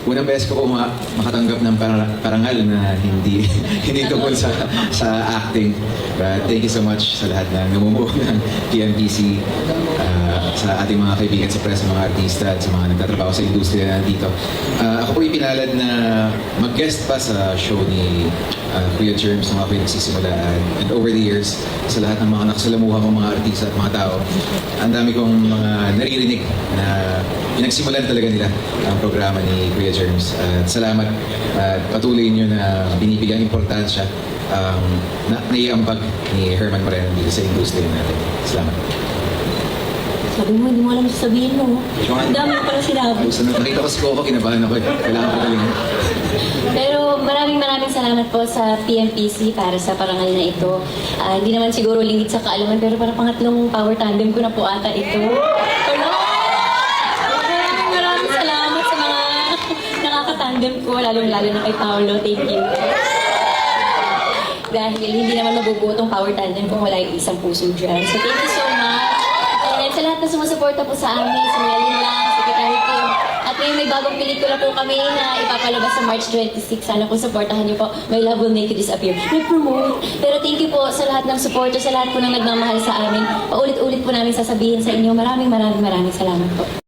unang beses ko po makatanggap ng parangal na hindi hindi tungkol sa acting. But thank you so much sa lahat ng namumuo ng PMPC, sa ating mga kaibigan sa press, mga artista at sa mga nagtatrabaho sa industriya na nandito. Ako po ipinalad na mag-guest pa sa show ni Kuya Germs nung ako yung nagsisimula. And over the years, sa lahat ng mga nakasalamuha kong mga artista at mga tao, ang dami kong mga naririnig na pinagsimulan talaga nila ang programa ni Kuya Germs. At salamat at patuloy nyo na binibigyan importansya ang naiambag ni Herman Moreno dito sa industriya natin. Salamat. Sabi mo, hindi mo alam sasabihin mo. Ang dami pala sinabi. Nakita ko si Coco, kinabahan ako. Kailangan ko galingan. Pero maraming salamat po sa PMPC para sa parangal na ito. Hindi naman siguro lingid sa kaalaman, pero parang pangatlong power tandem ko na po ata ito. Hello! Maraming salamat sa mga nakakatandem ko, lalong-lalo na kay Paolo. Thank you. Dahil hindi naman mabubuo itong power tandem kung wala yung isang puso dyan. So thank you so much. And sa lahat na sumusuporta po sa amin, sa Maylin lang, Secretary Kim. At ngayon may bagong pelikula po kami na ipapalabas sa March 26. Sana po supportahan niyo po. My Love Will Make You Disappear. Nag-promote. Pero thank you po sa lahat ng supporter, sa lahat po ng nagmamahal sa amin. Paulit-ulit po namin sasabihin sa inyo. Maraming salamat po.